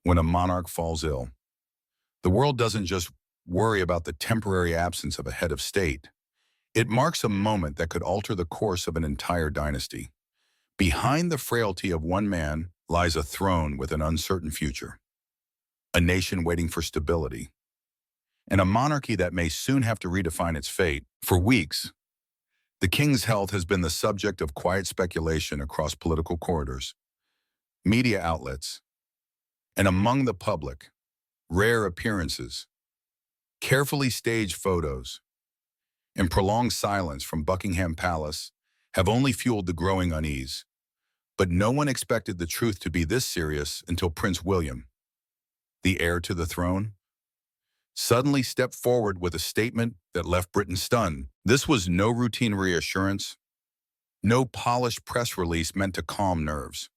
When a monarch falls ill, the world doesn't just worry about the temporary absence of a head of state. It marks a moment that could alter the course of an entire dynasty. Behind the frailty of one man lies a throne with an uncertain future, a nation waiting for stability, and a monarchy that may soon have to redefine its fate. For weeks, the king's health has been the subject of quiet speculation across political corridors, media outlets, and among the public. Rare appearances, carefully staged photos, and prolonged silence from Buckingham Palace have only fueled the growing unease. But no one expected the truth to be this serious until Prince William, the heir to the throne, suddenly stepped forward with a statement that left Britain stunned. This was no routine reassurance, no polished press release meant to calm nerves.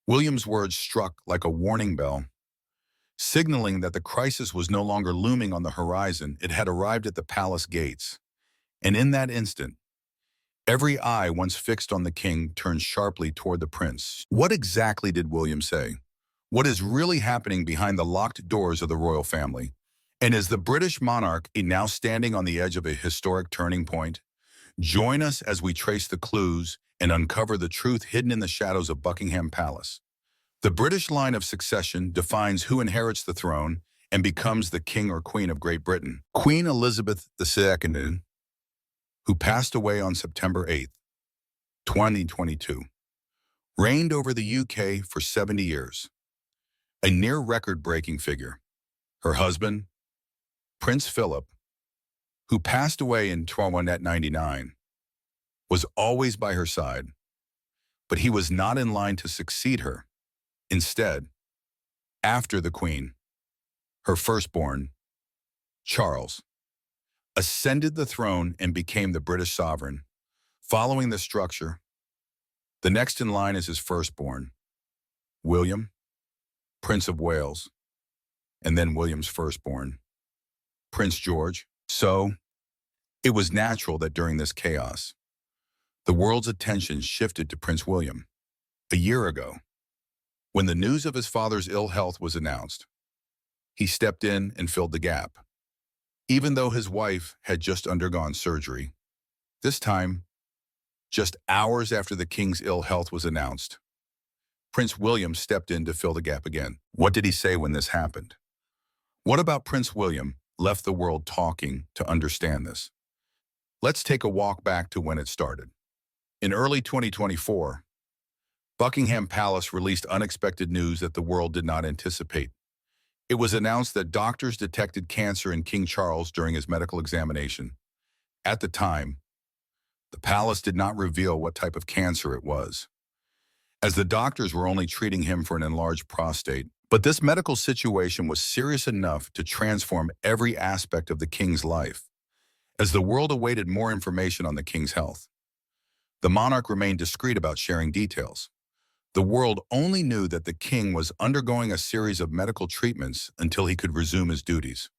William's words struck like a warning bell, signaling that the crisis was no longer looming on the horizon. It had arrived at the palace gates. And in that instant, every eye once fixed on the king turned sharply toward the prince. What exactly did William say? What is really happening behind the locked doors of the royal family? And is the British monarch now standing on the edge of a historic turning point? Join us as we trace the clues and uncover the truth hidden in the shadows of Buckingham Palace. The British line of succession defines who inherits the throne and becomes the king or queen of Great Britain. Queen Elizabeth II, who passed away on September 8, 2022, reigned over the UK for 70 years, a near record-breaking figure. Her husband, Prince Philip, who passed away in 1999, was always by her side, but he was not in line to succeed her. Instead, after the Queen, her firstborn, Charles, ascended the throne and became the British sovereign. Following this structure, the next in line is his firstborn, William, Prince of Wales, and then William's firstborn, Prince George. So, it was natural that during this chaos, the world's attention shifted to Prince William. A year ago, when the news of his father's ill health was announced, he stepped in and filled the gap. Even though his wife had just undergone surgery, this time, just hours after the king's ill health was announced, Prince William stepped in to fill the gap again. What did he say when this happened? What about Prince William left the world talking to understand this? Let's take a walk back to when it started. In early 2024, Buckingham Palace released unexpected news that the world did not anticipate. It was announced that doctors detected cancer in King Charles during his medical examination. At the time, the palace did not reveal what type of cancer it was, as the doctors were only treating him for an enlarged prostate. But this medical situation was serious enough to transform every aspect of the king's life. As the world awaited more information on the king's health, the monarch remained discreet about sharing details. The world only knew that the king was undergoing a series of medical treatments until he could resume his duties.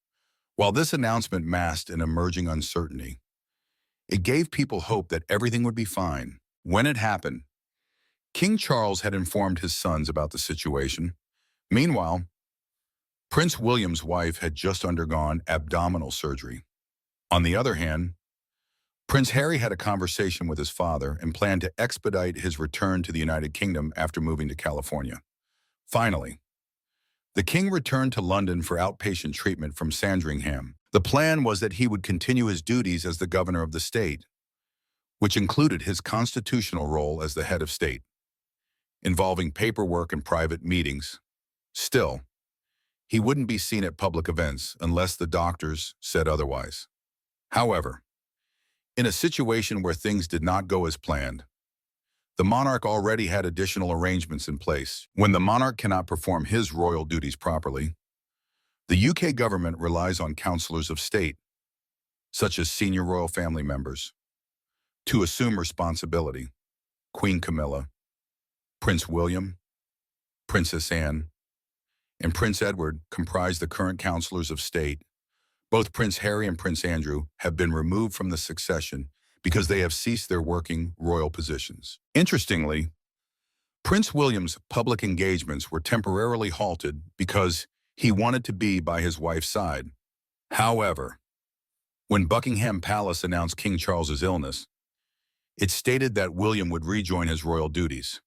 While this announcement masked an emerging uncertainty, it gave people hope that everything would be fine. When it happened, King Charles had informed his sons about the situation. Meanwhile, Prince William's wife had just undergone abdominal surgery. On the other hand, Prince Harry had a conversation with his father and planned to expedite his return to the United Kingdom after moving to California. Finally, the king returned to London for outpatient treatment from Sandringham. The plan was that he would continue his duties as the governor of the state, which included his constitutional role as the head of state, involving paperwork and private meetings. Still, he wouldn't be seen at public events unless the doctors said otherwise. However, in a situation where things did not go as planned, the monarch already had additional arrangements in place. When the monarch cannot perform his royal duties properly, the UK government relies on counselors of state, such as senior royal family members, to assume responsibility. Queen Camilla, Prince William, Princess Anne, and Prince Edward comprise the current counselors of state. Both Prince Harry and Prince Andrew have been removed from the succession because they have ceased their working royal positions. Interestingly, Prince William's public engagements were temporarily halted because he wanted to be by his wife's side. However, when Buckingham Palace announced King Charles's illness, it stated that William would rejoin his royal duties.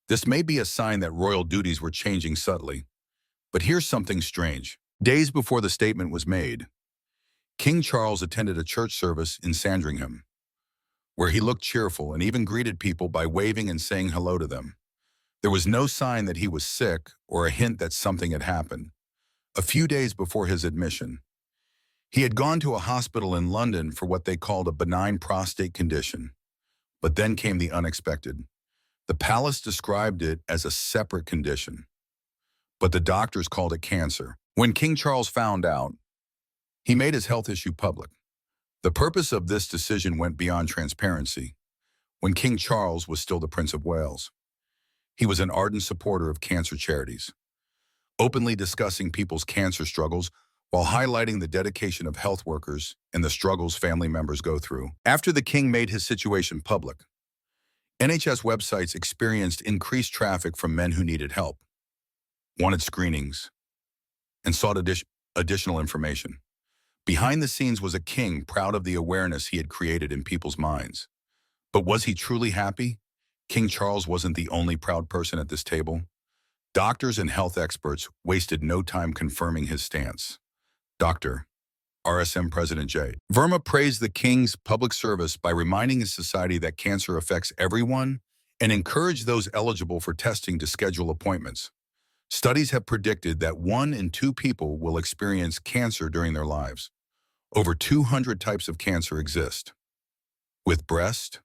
This may be a sign that royal duties were changing subtly, but here's something strange. Days before the statement was made, King Charles attended a church service in Sandringham, where he looked cheerful and even greeted people by waving and saying hello to them. There was no sign that he was sick or a hint that something had happened. A few days before his admission, he had gone to a hospital in London for what they called a benign prostate condition. But then came the unexpected. The palace described it as a separate condition, but the doctors called it cancer. When King Charles found out, he made his health issue public. The purpose of this decision went beyond transparency. When King Charles was still the Prince of Wales, he was an ardent supporter of cancer charities, openly discussing people's cancer struggles while highlighting the dedication of health workers and the struggles family members go through. After the king made his situation public, NHS websites experienced increased traffic from men who needed help, wanted screenings, and sought additional information. Behind the scenes was a king proud of the awareness he had created in people's minds. But was he truly happy? King Charles wasn't the only proud person at this table. Doctors and health experts wasted no time confirming his stance. Dr. RSM President J. Verma praised the king's public service by reminding his society that cancer affects everyone and encouraged those eligible for testing to schedule appointments. Studies have predicted that 1 in 2 people will experience cancer during their lives. Over 200 types of cancer exist, with breast,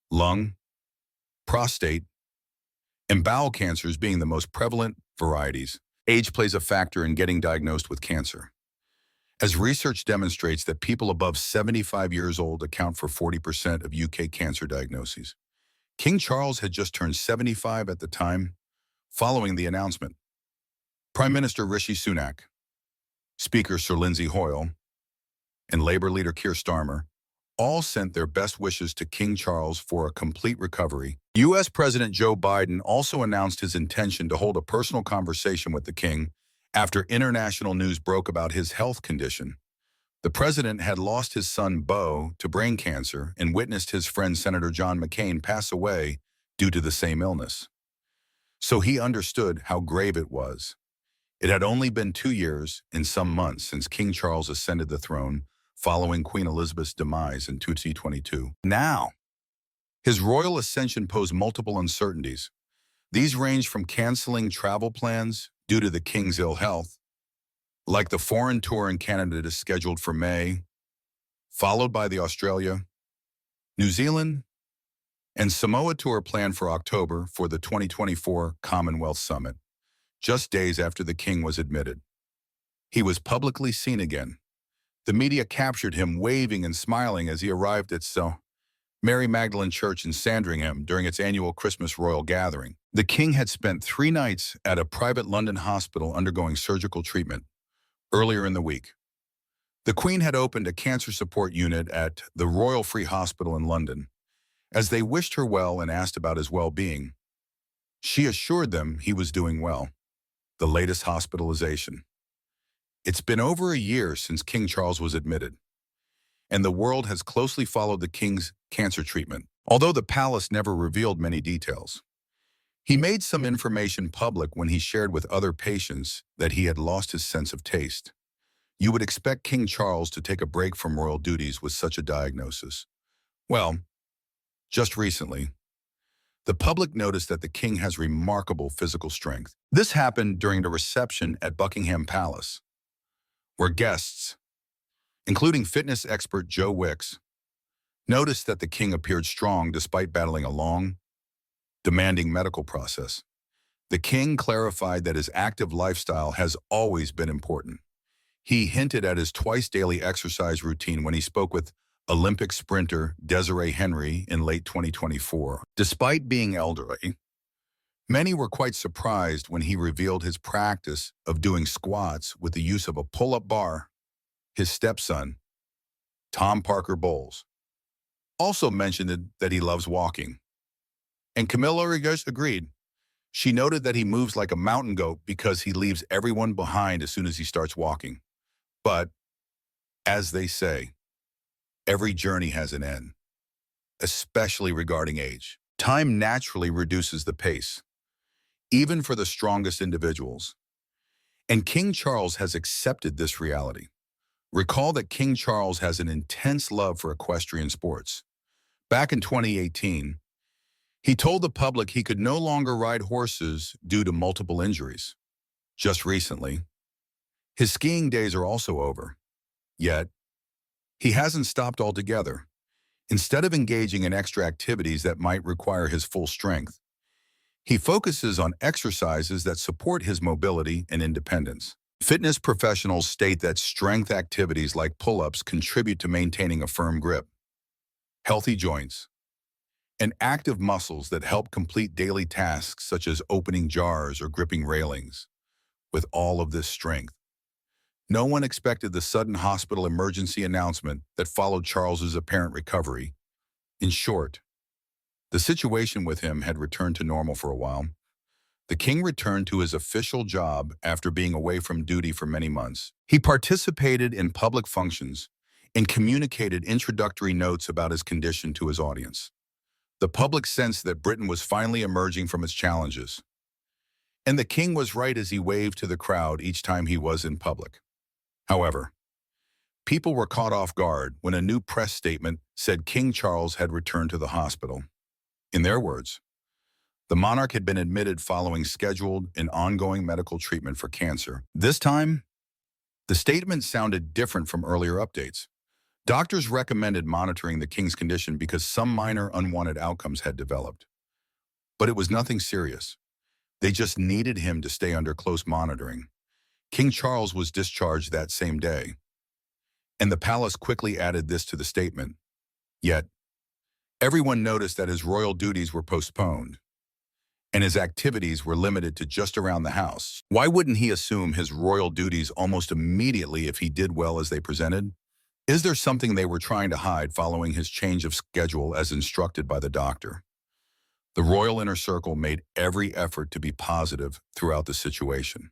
lung, prostate, and bowel cancers being the most prevalent varieties. Age plays a factor in getting diagnosed with cancer, as research demonstrates that people above 75 years old account for 40% of UK cancer diagnoses. King Charles had just turned 75 at the time, following the announcement. Prime Minister Rishi Sunak, Speaker Sir Lindsay Hoyle, and Labour leader Keir Starmer all sent their best wishes to King Charles for a complete recovery. U.S. President Joe Biden also announced his intention to hold a personal conversation with the king after international news broke about his health condition. The president had lost his son Beau to brain cancer and witnessed his friend Senator John McCain pass away due to the same illness. So he understood how grave it was. It had only been 2 years and some months since King Charles ascended the throne following Queen Elizabeth's demise in 2022. Now, his royal ascension posed multiple uncertainties. These range from canceling travel plans due to the king's ill health, like the foreign tour in Canada is scheduled for May, followed by the Australia, New Zealand, and Samoa tour planned for October for the 2024 Commonwealth Summit, just days after the king was admitted. He was publicly seen again. The media captured him waving and smiling as he arrived at Mary Magdalene Church in Sandringham during its annual Christmas royal gathering. The king had spent 3 nights at a private London hospital undergoing surgical treatment. Earlier in the week, the Queen had opened a cancer support unit at the Royal Free Hospital in London. As they wished her well and asked about his well-being, she assured them he was doing well. The latest hospitalization. It's been over a year since King Charles was admitted, and the world has closely followed the king's cancer treatment. Although the palace never revealed many details, he made some information public when he shared with other patients that he had lost his sense of taste. You would expect King Charles to take a break from royal duties with such a diagnosis. Well, just recently, the public noticed that the king has remarkable physical strength. This happened during a reception at Buckingham Palace, where guests, including fitness expert Joe Wicks, noticed that the king appeared strong despite battling a long, demanding medical process. The king clarified that his active lifestyle has always been important. He hinted at his twice-daily exercise routine when he spoke with Olympic sprinter Desiree Henry in late 2024. Despite being elderly, many were quite surprised when he revealed his practice of doing squats with the use of a pull-up bar. His stepson, Tom Parker Bowles, also mentioned that he loves walking. And Camilla Rodriguez agreed. She noted that he moves like a mountain goat because he leaves everyone behind as soon as he starts walking. But, as they say, every journey has an end, especially regarding age. Time naturally reduces the pace, even for the strongest individuals. And King Charles has accepted this reality. Recall that King Charles has an intense love for equestrian sports. Back in 2018, he told the public he could no longer ride horses due to multiple injuries. Just recently, his skiing days are also over. Yet, he hasn't stopped altogether. Instead of engaging in extra activities that might require his full strength, he focuses on exercises that support his mobility and independence. Fitness professionals state that strength activities like pull-ups contribute to maintaining a firm grip, healthy joints, and active muscles that help complete daily tasks such as opening jars or gripping railings. With all of this strength, no one expected the sudden hospital emergency announcement that followed Charles's apparent recovery. In short, the situation with him had returned to normal for a while. The king returned to his official job after being away from duty for many months. He participated in public functions and communicated introductory notes about his condition to his audience. The public sensed that Britain was finally emerging from its challenges. And the king was right as he waved to the crowd each time he was in public. However, people were caught off guard when a new press statement said King Charles had returned to the hospital. In their words, the monarch had been admitted following scheduled and ongoing medical treatment for cancer. This time, the statement sounded different from earlier updates. Doctors recommended monitoring the king's condition because some minor unwanted outcomes had developed. But it was nothing serious. They just needed him to stay under close monitoring. King Charles was discharged that same day, and the palace quickly added this to the statement. Yet, everyone noticed that his royal duties were postponed, and his activities were limited to just around the house. Why wouldn't he assume his royal duties almost immediately if he did well as they presented? Is there something they were trying to hide following his change of schedule as instructed by the doctor? The royal inner circle made every effort to be positive throughout the situation.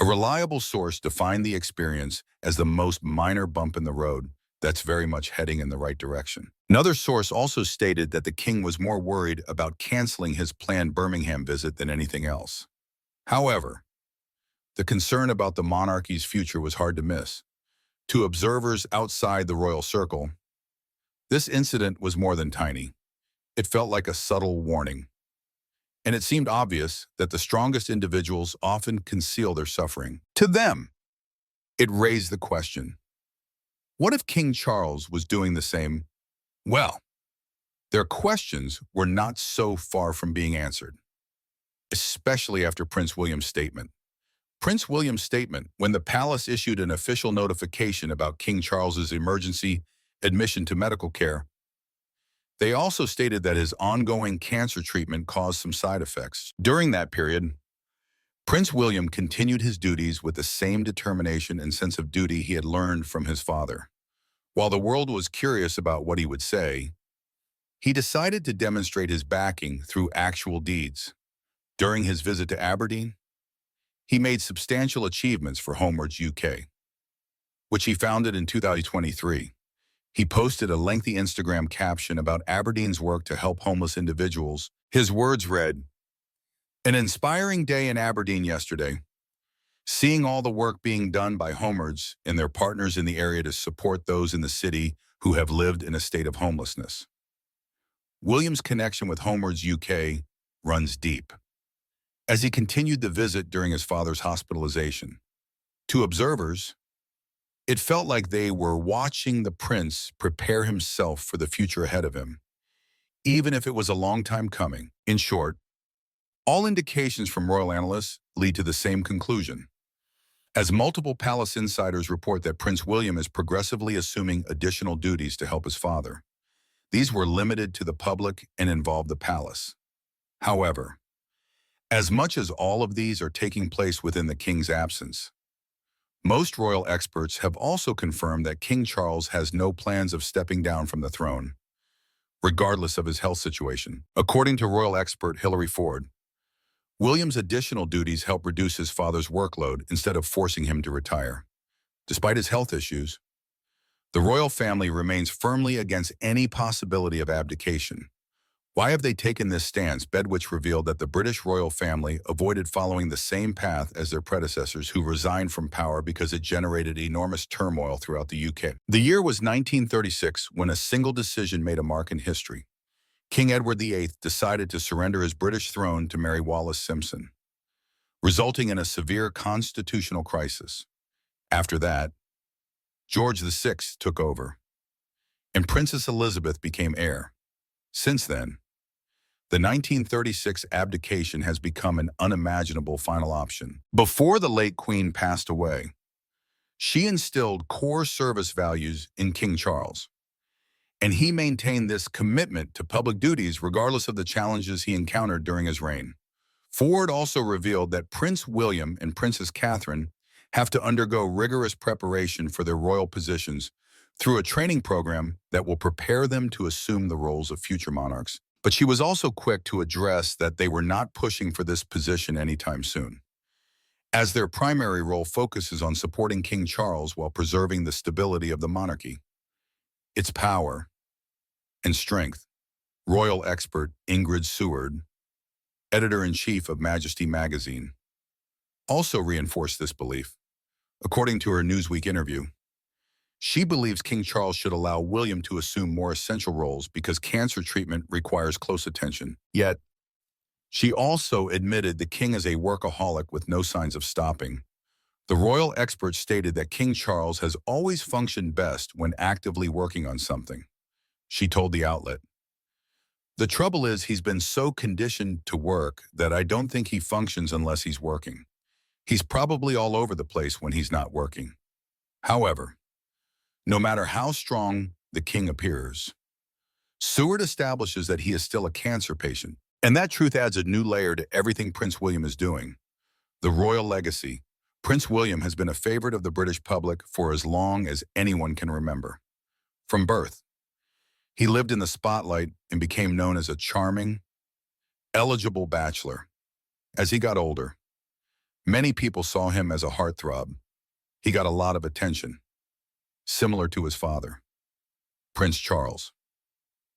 A reliable source defined the experience as the most minor bump in the road that's very much heading in the right direction. Another source also stated that the king was more worried about canceling his planned Birmingham visit than anything else. However, the concern about the monarchy's future was hard to miss. To observers outside the royal circle, this incident was more than tiny. It felt like a subtle warning. And it seemed obvious that the strongest individuals often conceal their suffering. To them, it raised the question, what if King Charles was doing the same? Well, their questions were not so far from being answered, especially after Prince William's statement. Prince William's statement, when the palace issued an official notification about King Charles's emergency admission to medical care, they also stated that his ongoing cancer treatment caused some side effects. During that period, Prince William continued his duties with the same determination and sense of duty he had learned from his father. While the world was curious about what he would say, he decided to demonstrate his backing through actual deeds. During his visit to Aberdeen, he made substantial achievements for HOSPITALIZED UK, which he founded in 2023. He posted a lengthy Instagram caption about Aberdeen's work to help homeless individuals. His words read, "An inspiring day in Aberdeen yesterday. Seeing all the work being done by HOSPITALIZED and their partners in the area to support those in the city who have lived in a state of homelessness." William's connection with HOSPITALIZED UK runs deep, as he continued the visit during his father's hospitalization. To observers, it felt like they were watching the prince prepare himself for the future ahead of him, even if it was a long time coming. In short, all indications from royal analysts lead to the same conclusion, as multiple palace insiders report that Prince William is progressively assuming additional duties to help his father. These were limited to the public and involved the palace. However, as much as all of these are taking place within the king's absence, most royal experts have also confirmed that King Charles has no plans of stepping down from the throne, regardless of his health situation. According to royal expert Hilary Ford, William's additional duties helped reduce his father's workload instead of forcing him to retire. Despite his health issues, the royal family remains firmly against any possibility of abdication. Why have they taken this stance? Bedwich revealed that the British royal family avoided following the same path as their predecessors who resigned from power because it generated enormous turmoil throughout the UK. The year was 1936 when a single decision made a mark in history. King Edward VIII decided to surrender his British throne to Mary Wallis Simpson, resulting in a severe constitutional crisis. After that, George VI took over, and Princess Elizabeth became heir. Since then, the 1936 abdication has become an unimaginable final option. Before the late Queen passed away, she instilled core service values in King Charles, and he maintained this commitment to public duties regardless of the challenges he encountered during his reign. Ford also revealed that Prince William and Princess Catherine have to undergo rigorous preparation for their royal positions through a training program that will prepare them to assume the roles of future monarchs. But she was also quick to address that they were not pushing for this position anytime soon, as their primary role focuses on supporting King Charles while preserving the stability of the monarchy, its power, and strength. Royal expert Ingrid Seward, editor-in-chief of Majesty magazine, also reinforced this belief. According to her Newsweek interview, she believes King Charles should allow William to assume more essential roles because cancer treatment requires close attention. Yet, she also admitted the king is a workaholic with no signs of stopping. The royal expert stated that King Charles has always functioned best when actively working on something. She told the outlet, "The trouble is he's been so conditioned to work that I don't think he functions unless he's working. He's probably all over the place when he's not working." However, no matter how strong the king appears, Seward establishes that he is still a cancer patient. And that truth adds a new layer to everything Prince William is doing. The royal legacy. Prince William has been a favorite of the British public for as long as anyone can remember. From birth, he lived in the spotlight and became known as a charming, eligible bachelor. As he got older, many people saw him as a heartthrob. He got a lot of attention, similar to his father, Prince Charles,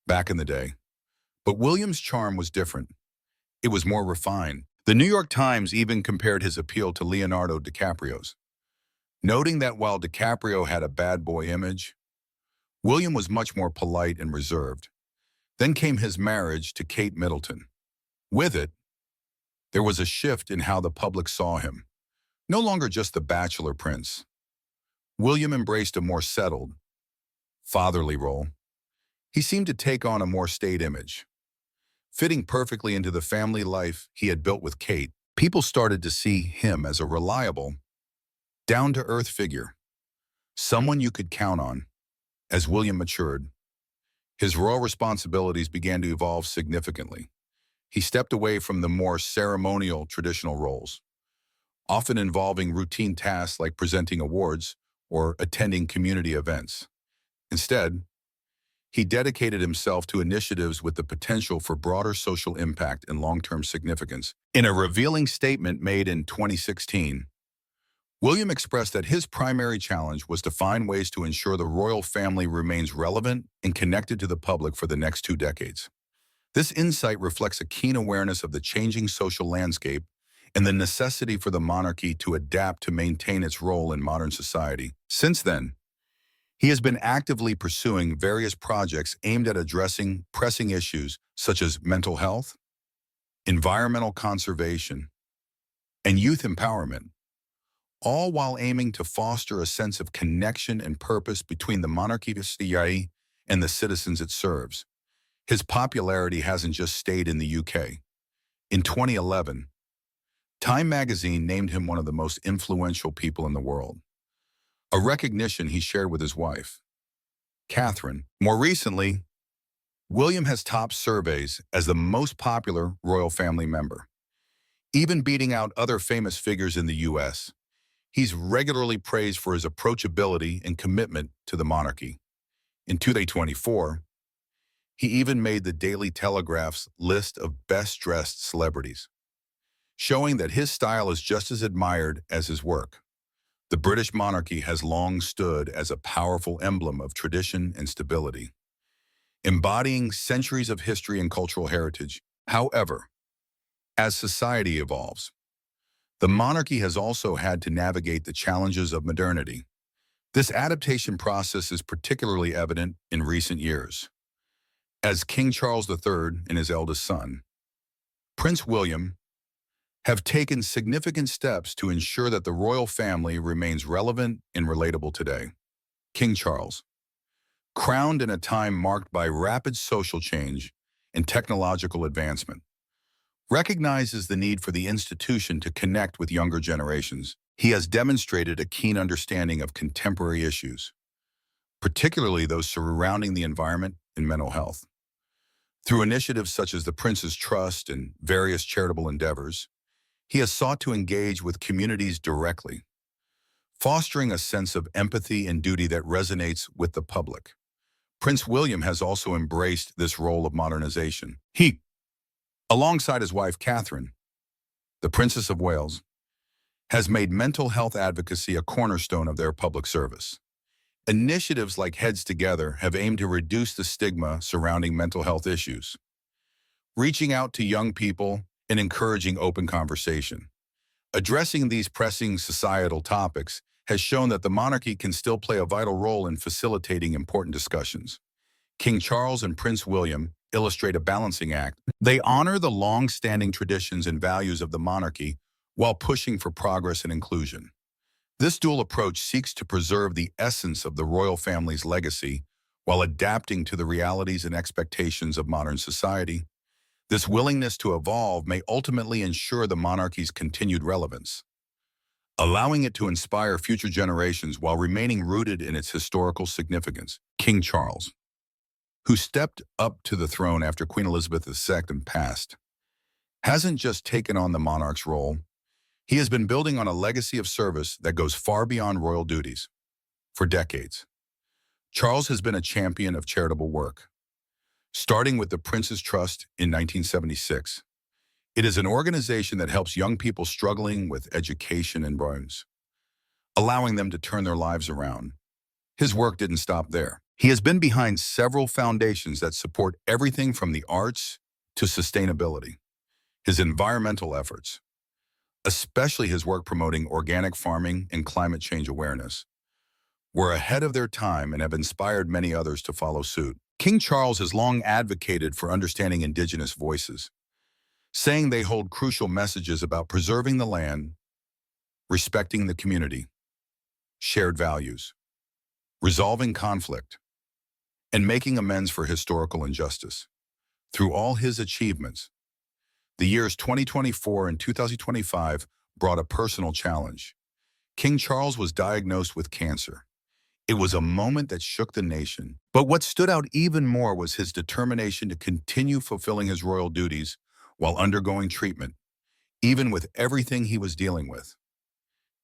back in the day. But William's charm was different. It was more refined. The New York Times even compared his appeal to Leonardo DiCaprio's, noting that while DiCaprio had a bad boy image, William was much more polite and reserved. Then came his marriage to Kate Middleton. With it, there was a shift in how the public saw him. No longer just the bachelor prince. William embraced a more settled, fatherly role. He seemed to take on a more staid image, fitting perfectly into the family life he had built with Kate. People started to see him as a reliable, down-to-earth figure, someone you could count on. As William matured, his royal responsibilities began to evolve significantly. He stepped away from the more ceremonial traditional roles, often involving routine tasks like presenting awards or attending community events. Instead, he dedicated himself to initiatives with the potential for broader social impact and long-term significance. In a revealing statement made in 2016, William expressed that his primary challenge was to find ways to ensure the royal family remains relevant and connected to the public for the next 2 decades. This insight reflects a keen awareness of the changing social landscape and the necessity for the monarchy to adapt to maintain its role in modern society. Since then, he has been actively pursuing various projects aimed at addressing pressing issues such as mental health, environmental conservation, and youth empowerment, all while aiming to foster a sense of connection and purpose between the monarchy and the citizens it serves. His popularity hasn't just stayed in the UK. In 2011, Time magazine named him one of the most influential people in the world, a recognition he shared with his wife, Catherine. More recently, William has topped surveys as the most popular royal family member, even beating out other famous figures in the US. He's regularly praised for his approachability and commitment to the monarchy. In 2024, he even made the Daily Telegraph's list of best-dressed celebrities, showing that his style is just as admired as his work. The British monarchy has long stood as a powerful emblem of tradition and stability, embodying centuries of history and cultural heritage. However, as society evolves, the monarchy has also had to navigate the challenges of modernity. This adaptation process is particularly evident in recent years, as King Charles III and his eldest son, Prince William, have taken significant steps to ensure that the royal family remains relevant and relatable today. King Charles, crowned in a time marked by rapid social change and technological advancement, recognizes the need for the institution to connect with younger generations. He has demonstrated a keen understanding of contemporary issues, particularly those surrounding the environment and mental health. Through initiatives such as the Prince's Trust and various charitable endeavors, he has sought to engage with communities directly, fostering a sense of empathy and duty that resonates with the public. Prince William has also embraced this role of modernization. He, alongside his wife Catherine, the Princess of Wales, has made mental health advocacy a cornerstone of their public service. Initiatives like Heads Together have aimed to reduce the stigma surrounding mental health issues, reaching out to young people and encouraging open conversation. Addressing these pressing societal topics has shown that the monarchy can still play a vital role in facilitating important discussions. King Charles and Prince William illustrate a balancing act. They honor the long-standing traditions and values of the monarchy while pushing for progress and inclusion. This dual approach seeks to preserve the essence of the royal family's legacy while adapting to the realities and expectations of modern society. This willingness to evolve may ultimately ensure the monarchy's continued relevance, allowing it to inspire future generations while remaining rooted in its historical significance. King Charles, who stepped up to the throne after Queen Elizabeth II passed, hasn't just taken on the monarch's role. He has been building on a legacy of service that goes far beyond royal duties. For decades, Charles has been a champion of charitable work, starting with the Prince's Trust in 1976. It is an organization that helps young people struggling with education and loans, allowing them to turn their lives around. His work didn't stop there. He has been behind several foundations that support everything from the arts to sustainability. His environmental efforts, especially his work promoting organic farming and climate change awareness, were ahead of their time and have inspired many others to follow suit. King Charles has long advocated for understanding indigenous voices, saying they hold crucial messages about preserving the land, respecting the community, shared values, resolving conflict, and making amends for historical injustice. Through all his achievements, the years 2024 and 2025 brought a personal challenge. King Charles was diagnosed with cancer. It was a moment that shook the nation. But what stood out even more was his determination to continue fulfilling his royal duties while undergoing treatment, even with everything he was dealing with.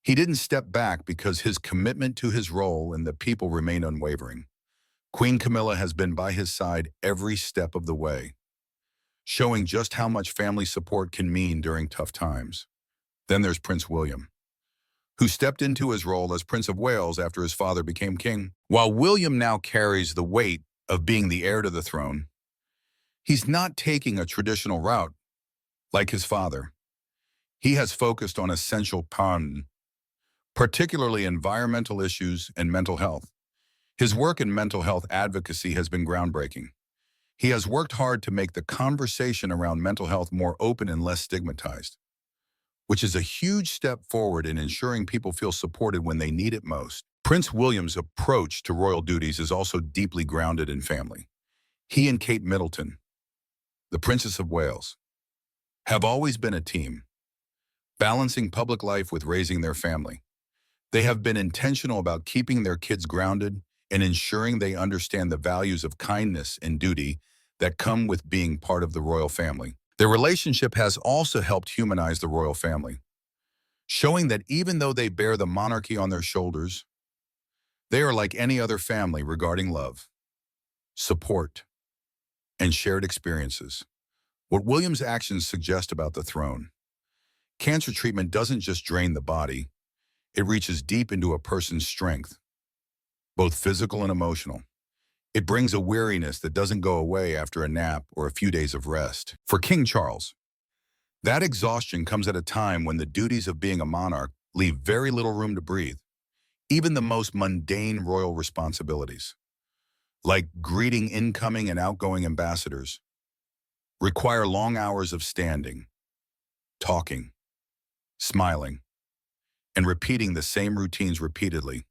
He didn't step back because his commitment to his role and the people remained unwavering. Queen Camilla has been by his side every step of the way, showing just how much family support can mean during tough times. Then there's Prince William, who stepped into his role as Prince of Wales after his father became king. While William now carries the weight of being the heir to the throne, he's not taking a traditional route like his father. He has focused on essential particularly environmental issues and mental health. His work in mental health advocacy has been groundbreaking. He has worked hard to make the conversation around mental health more open and less stigmatized, which is a huge step forward in ensuring people feel supported when they need it most. Prince William's approach to royal duties is also deeply grounded in family. He and Kate Middleton, the Princess of Wales, have always been a team, balancing public life with raising their family. They have been intentional about keeping their kids grounded and ensuring they understand the values of kindness and duty that come with being part of the royal family. Their relationship has also helped humanize the royal family, showing that even though they bear the monarchy on their shoulders, they are like any other family regarding love, support, and shared experiences. What William's actions suggest about the throne Cancer treatment doesn't just drain the body, it reaches deep into a person's strength, both physical and emotional. It brings a weariness that doesn't go away after a nap or a few days of rest. For King Charles, that exhaustion comes at a time when the duties of being a monarch leave very little room to breathe. Even the most mundane royal responsibilities, like greeting incoming and outgoing ambassadors, require long hours of standing, talking, smiling, and repeating the same routines repeatedly.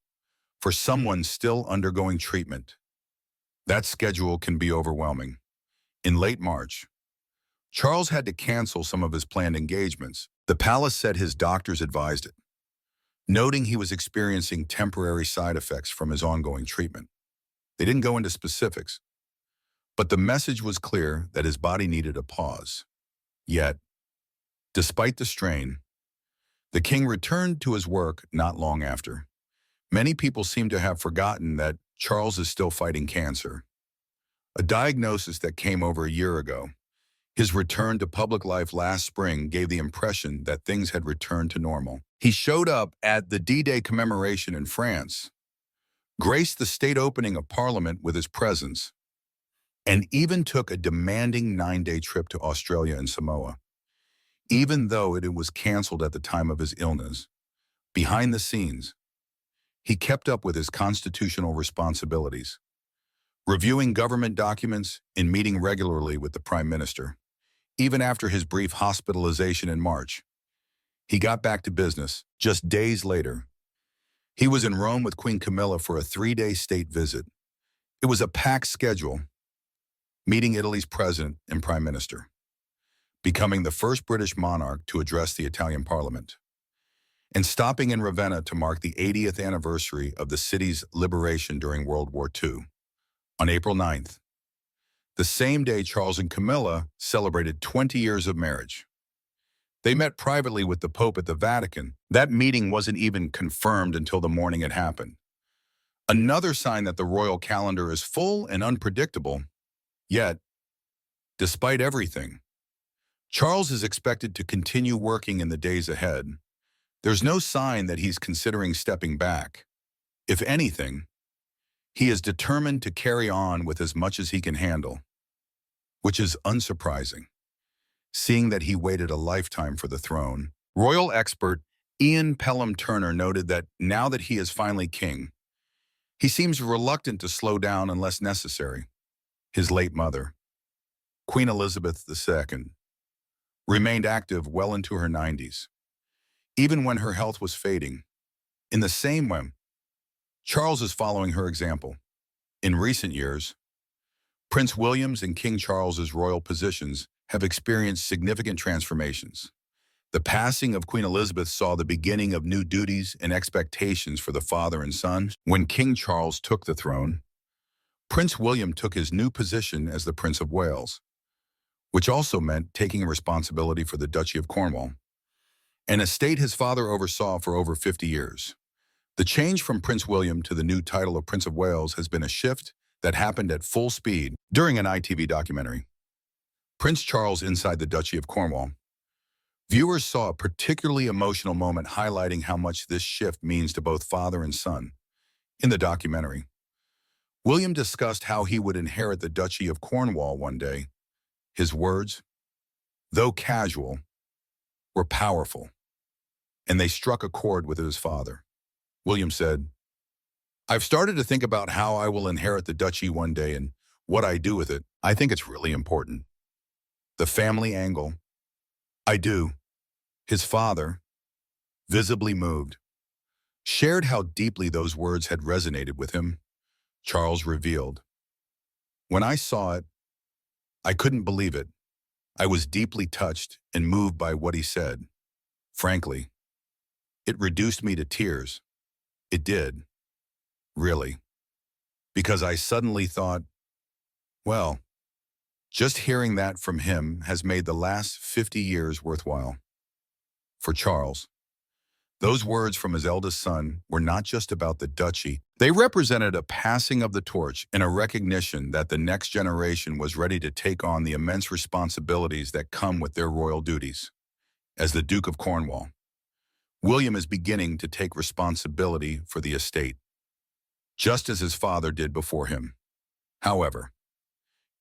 For someone still undergoing treatment, that schedule can be overwhelming. In late March, Charles had to cancel some of his planned engagements. The palace said his doctors advised it, noting he was experiencing temporary side effects from his ongoing treatment. They didn't go into specifics, but the message was clear that his body needed a pause. Yet, despite the strain, the king returned to his work not long after. Many people seem to have forgotten that Charles is still fighting cancer, a diagnosis that came over a year ago. His return to public life last spring gave the impression that things had returned to normal. He showed up at the D-Day commemoration in France, graced the state opening of Parliament with his presence, and even took a demanding 9-day trip to Australia and Samoa. Even though it was canceled at the time of his illness, behind the scenes, he kept up with his constitutional responsibilities, reviewing government documents and meeting regularly with the Prime Minister. Even after his brief hospitalization in March, he got back to business. Just days later, he was in Rome with Queen Camilla for a 3-day state visit. It was a packed schedule, meeting Italy's president and prime minister, becoming the first British monarch to address the Italian parliament, and stopping in Ravenna to mark the 80th anniversary of the city's liberation during World War II. On April 9th, the same day Charles and Camilla celebrated 20 years of marriage. They met privately with the Pope at the Vatican. That meeting wasn't even confirmed until the morning it happened. Another sign that the royal calendar is full and unpredictable. Yet, despite everything, Charles is expected to continue working in the days ahead. There's no sign that he's considering stepping back. If anything, he is determined to carry on with as much as he can handle, which is unsurprising, seeing that he waited a lifetime for the throne. Royal expert Ian Pelham-Turner noted that now that he is finally king, he seems reluctant to slow down unless necessary. His late mother, Queen Elizabeth II, remained active well into her 90s, even when her health was fading. In the same way, Charles is following her example. In recent years, Prince William's and King Charles's royal positions have experienced significant transformations. The passing of Queen Elizabeth saw the beginning of new duties and expectations for the father and son. When King Charles took the throne, Prince William took his new position as the Prince of Wales, which also meant taking responsibility for the Duchy of Cornwall, an estate his father oversaw for over 50 years. The change from Prince William to the new title of Prince of Wales has been a shift that happened at full speed. During an ITV documentary, Prince Charles Inside the Duchy of Cornwall, viewers saw a particularly emotional moment highlighting how much this shift means to both father and son. In the documentary, William discussed how he would inherit the Duchy of Cornwall one day. His words, though casual, were powerful, and they struck a chord with his father. William said, "I've started to think about how I will inherit the duchy one day and what I do with it. I think it's really important. The family angle. I do." His father, visibly moved, shared how deeply those words had resonated with him. Charles revealed, "When I saw it, I couldn't believe it. I was deeply touched and moved by what he said. Frankly, it reduced me to tears. It did. Really. Because I suddenly thought, well, just hearing that from him has made the last 50 years worthwhile." For Charles, those words from his eldest son were not just about the duchy. They represented a passing of the torch and a recognition that the next generation was ready to take on the immense responsibilities that come with their royal duties. As the Duke of Cornwall, William is beginning to take responsibility for the estate, just as his father did before him. However,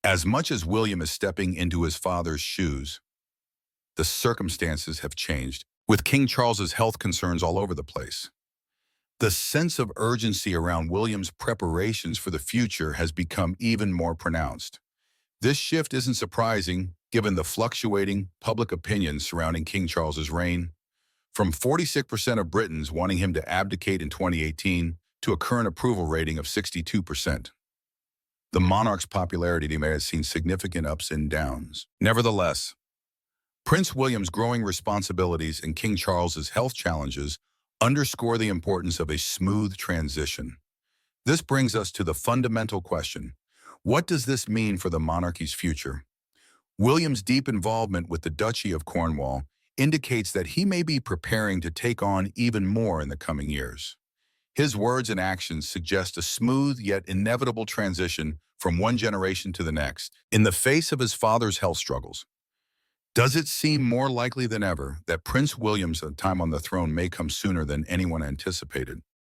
as much as William is stepping into his father's shoes, the circumstances have changed, with King Charles's health concerns all over the place. The sense of urgency around William's preparations for the future has become even more pronounced. This shift isn't surprising, given the fluctuating public opinion surrounding King Charles's reign, from 46% of Britons wanting him to abdicate in 2018 to a current approval rating of 62%. The monarch's popularity may have seen significant ups and downs. Nevertheless, Prince William's growing responsibilities and King Charles's health challenges underscore the importance of a smooth transition. This brings us to the fundamental question: what does this mean for the monarchy's future? William's deep involvement with the Duchy of Cornwall indicates that he may be preparing to take on even more in the coming years. His words and actions suggest a smooth yet inevitable transition from one generation to the next. In the face of his father's health struggles, does it seem more likely than ever that Prince William's time on the throne may come sooner than anyone anticipated?